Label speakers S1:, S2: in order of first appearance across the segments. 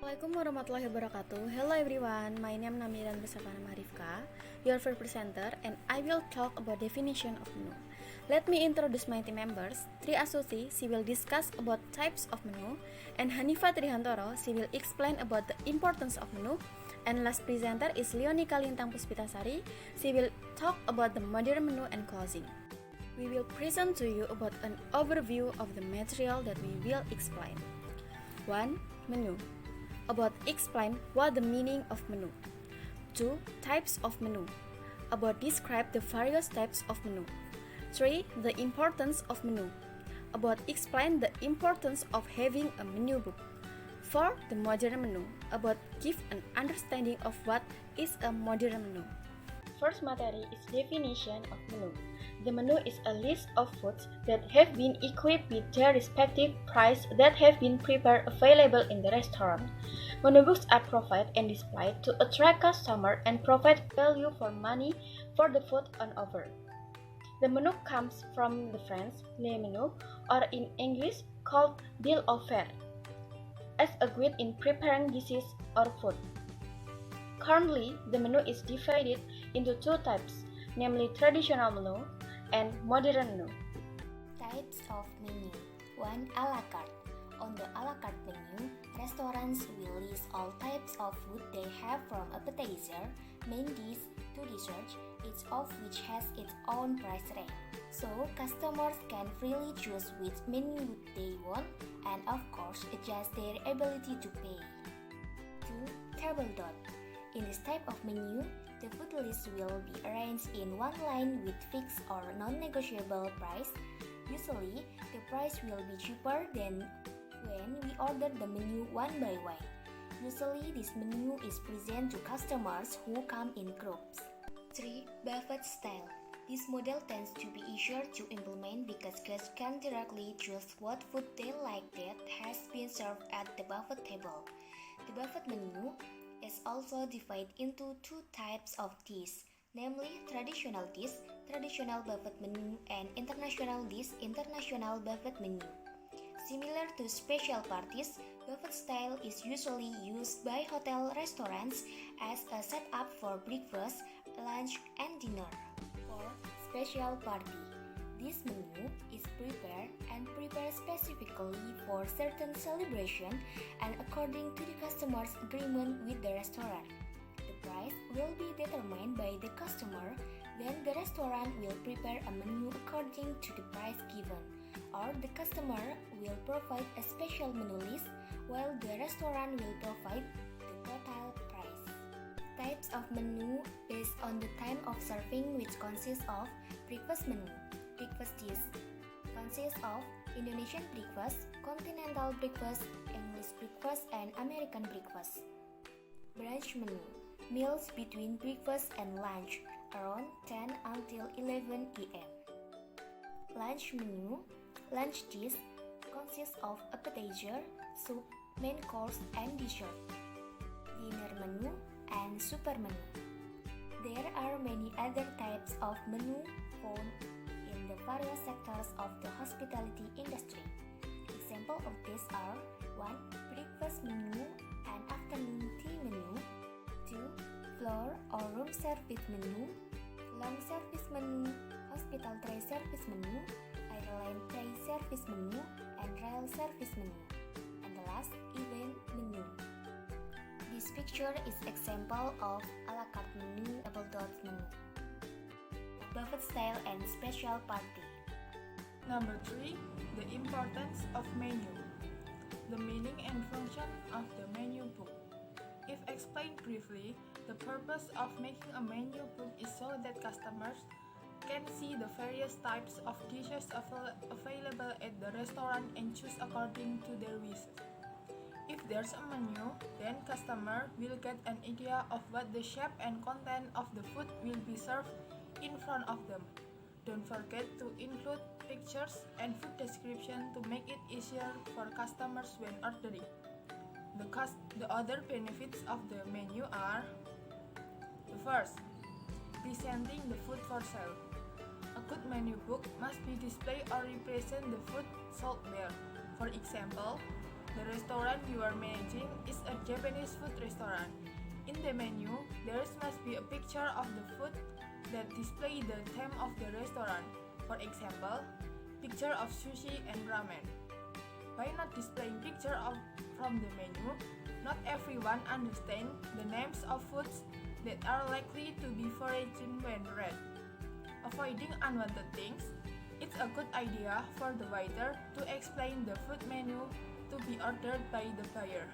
S1: Assalamualaikum warahmatullahi wabarakatuh. Hello everyone, my name is Namira and Nursaffana Maharrifqa, your first presenter, and I will talk about definition of menu. Let me introduce my team members. Astuti, she will discuss about types of menu, and Hanifa Hantoro, she will explain about the importance of menu, and last presenter is Lionica Lintang Puspitasari, she will talk about the modern menu and closing. We will present to you about an overview of the material that we will explain. 1. Menu. About explain what the meaning of menu. 2. Types of menu. About describe the various types of menu. 3. The importance of menu. About explain the importance of having a menu book. 4. The modern menu. About give an understanding of what is a modern menu. First material is definition of menu. The menu is a list of foods that have been equipped with their respective price that have been prepared available in the restaurant. Menu books are provided and displayed to attract customers and provide value for money for the food on offer. The menu comes from the French le menu, or in English called bill of fare, as a guide in preparing dishes or food. Currently, the menu is divided into two types, namely traditional menu and modern menu.
S2: Types of menu. 1. A la carte. On the a la carte menu, restaurants will list all types of food they have from appetizer, main dish to dessert, each of which has its own price range. So, customers can freely choose which menu they want and of course adjust their ability to pay. 2. Table dot. In this type of menu, the food list will be arranged in one line with fixed or non-negotiable price. Usually, the price will be cheaper than when we order the menu one by one. Usually, this menu is presented to customers who come in groups. 3. Buffet style. This model tends to be easier to implement because guests can directly choose what food they like that has been served at the buffet table. The buffet menu is also divided into two types of dish, namely traditional dish, traditional buffet menu, and international dish, international buffet menu. Similar to special parties, buffet style is usually used by hotel restaurants as a setup for breakfast, lunch, and dinner. 4. Special party. This menu is prepared specifically for certain celebration and according to the customer's agreement with the restaurant. The price will be determined by the customer, then the restaurant will prepare a menu according to the price given, or the customer will provide a special menu list while the restaurant will provide the total price. Types of menu based on the time of serving, which consists of breakfast menu. Breakfast dish consists of Indonesian breakfast, continental breakfast, English breakfast, and American breakfast. Brunch menu. Meals between breakfast and lunch, around 10 until 11 p.m. Lunch menu. Lunch dish consists of appetizer, soup, main course, and dessert. Dinner menu and super menu. There are many other types of menu found in the various sectors of the hospitality industry. Example of these are 1. Breakfast menu and afternoon tea menu. 2. Floor or room service menu. Long service menu, hospital tray service menu, airline tray service menu, and rail service menu. And the last, event menu. This picture is example of a la carte menu, double dot menu. Buffet style and special party.
S3: Number 3. The importance of menu. The meaning and function of the menu book. If explained briefly, the purpose of making a menu book is so that customers can see the various types of dishes available at the restaurant and choose according to their wishes. If there's a menu, then customer will get an idea of what the shape and content of the food will be served in front of them. Don't forget to include pictures and food description to make it easier for customers when ordering. The other benefits of the menu are: the first, presenting the food for sale. A good menu book must be display or represent the food sold there. For example, the restaurant you are managing is a Japanese food restaurant. In the menu, there must be a picture of the food that display the theme of the restaurant. For example, picture of sushi and ramen. By not displaying from the menu, not everyone understands the names of foods that are likely to be foreign when read. Avoiding unwanted things, it's a good idea for the waiter to explain the food menu to be ordered by the buyer.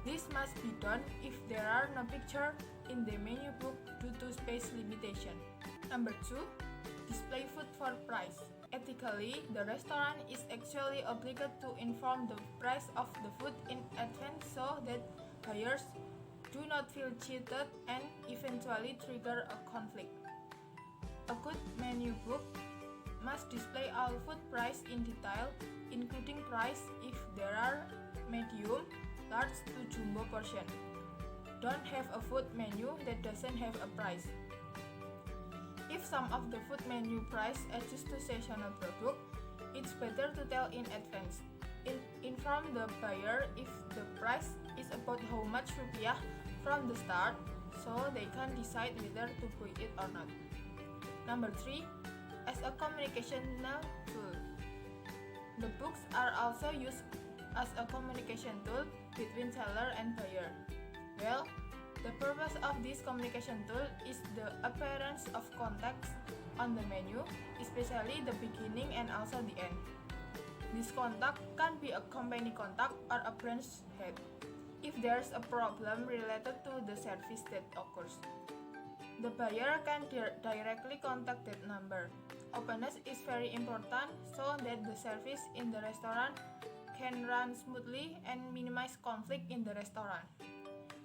S3: This must be done if there are no picture in the menu book due to space limitation. Number 2. Display food for price. Ethically, the restaurant is actually obligated to inform the price of the food in advance so that buyers do not feel cheated and eventually trigger a conflict. A good menu book must display all food price in detail, including price if there are medium, large to jumbo portion. Don't have a food menu that doesn't have a price. If some of the food menu price adjusts to seasonal product, it's better to tell in advance. Inform the buyer if the price is about how much rupiah from the start, so they can decide whether to buy it or not. Number 3. As a communicational tool. The books are also used as a communication tool between seller and buyer. Well, the purpose of this communication tool is the appearance of context on the menu, especially the beginning and also the end. This contact can be a company contact or a branch head if there's a problem related to the service that occurs. The buyer can directly contact that number. Openness is very important so that the service in the restaurant can run smoothly and minimize conflict in the restaurant.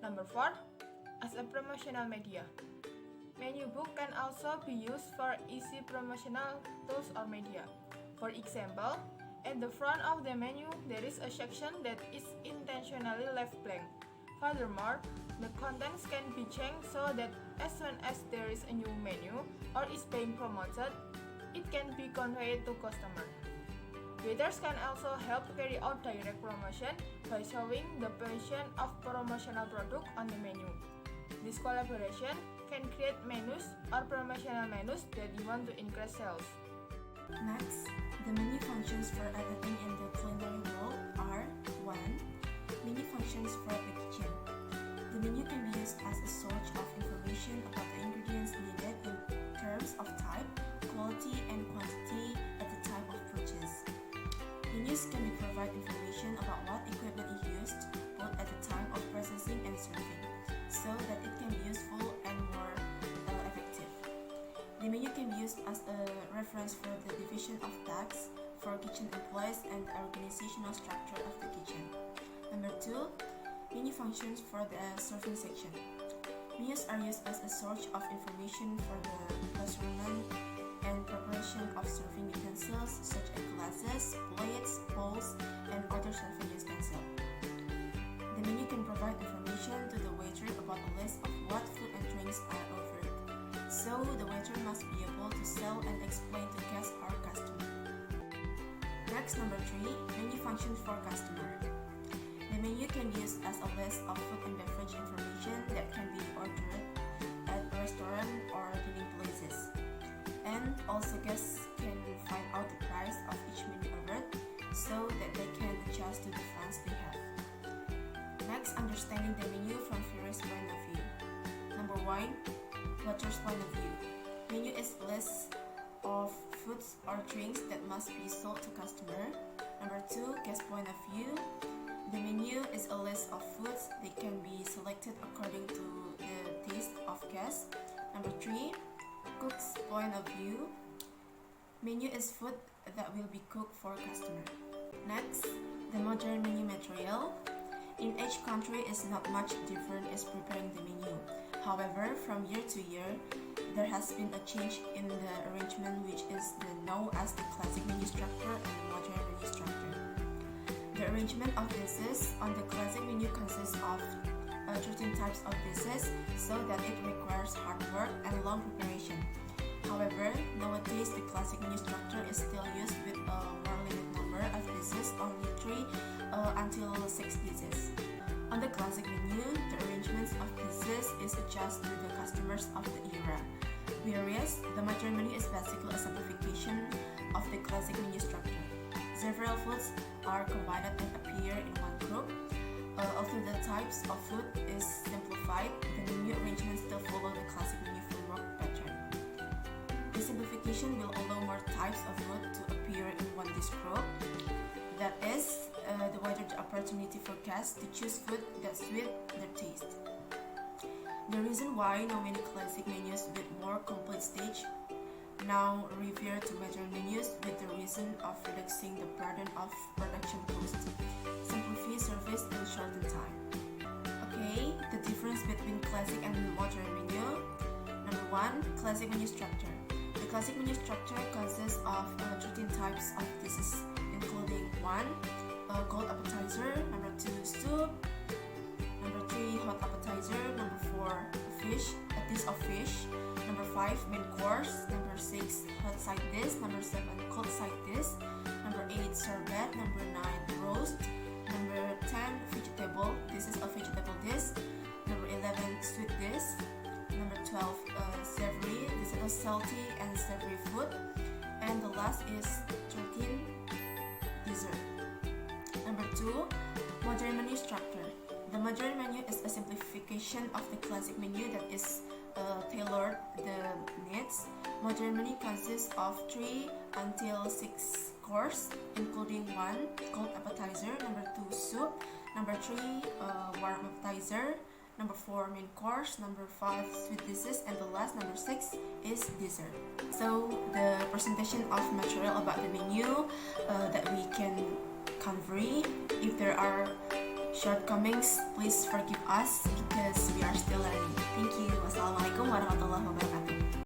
S3: Number 4. As a promotional media. Menu book can also be used for easy promotional tools or media. For example, at the front of the menu, there is a section that is intentionally left blank. Furthermore, the contents can be changed so that as soon as there is a new menu or is being promoted, it can be conveyed to customer. Waiters can also help carry out direct promotion by showing the position of promotional product on the menu. This collaboration can create menus or promotional menus that you want to increase sales.
S4: Next, the menu functions for everything in the culinary world are 1. Menu functions for the kitchen. The menu can be used as a source of information about the ingredients needed in terms of type, quality, and quantity at the time of purchase. Menus can provide information about what equipment is used both at the time of processing and serving, so that it can be useful and more effective. The menu can be used as a reference for the division of tasks for kitchen employees and the organizational structure of the kitchen. Number 2. Menu functions for the serving section. Menus are used as a source of information for the measurement and preparation of serving utensils such as glasses, plates, bowls, and other serving utensils. The menu can provide information to the waiter about a list of what food and drinks are offered, so the waiter must be able to sell and explain to guests or customers. Next, number 3, menu functions for customer. The menu can be used as a list of food and beverage information that can be ordered at a restaurant or dining places. And also guests can find out the price of each menu ordered so that they can adjust to the funds they have. Next, understanding the menu from various point of view. Number 1, waiter's point of view. Menu is a list of foods or drinks that must be sold to customer. Number 2, guest point of view. The menu is a list of foods that can be selected according to the taste of guests. Number 3, cook's point of view. Menu is food that will be cooked for customer. Next, the modern menu material. In each country is not much different as preparing the menu. However, from year to year, there has been a change in the arrangement, which is known as the classic menu structure and the modern menu structure. The arrangement of dishes on the classic menu consists of 13 types of dishes, so that it requires hard work and long preparation. However, nowadays the classic menu structure is still used with a more limited number of dishes, only 3 until 6 dishes. On the classic menu, the arrangements of pieces is adjusted to the customers of the era, whereas the modern menu is basically a simplification of the classic menu structure. Several foods are combined and appear in one group. Although the types of food is simplified, the menu arrangements still follow the classic menu framework pattern. This simplification will allow more types of food to appear in one dish group. That is, the wider the opportunity for guests to choose food that suit their taste. The reason why now many classic menus with more complete stage now revert to modern menus with the reason of reducing the burden of production cost, simplify service and shorten time. Okay, the difference between classic and modern menu. Number 1, classic menu structure. The classic menu structure consists of 13 types of dishes, including 1. Cold appetizer, number 2 soup, number 3 hot appetizer, number 4 fish, a dish of fish, number 5 main course, number 6 hot side dish, number 7 cold side dish, number 8 sorbet, number 9 roast, number 10 vegetable, this is a vegetable dish, number 11 sweet dish, number 12 savory, this is a salty and savory food, and the last is 13 dessert. Number 2, modern menu structure. The modern menu is a simplification of the classic menu that is tailored the needs. Modern menu consists of 3 until 6 course, including 1 cold appetizer, number 2 soup, number 3 warm appetizer, number 4 main course, number 5 sweet dishes, and the last number 6 is dessert. So the presentation of material about the menu that we can convey. If there are shortcomings, please forgive us because we are still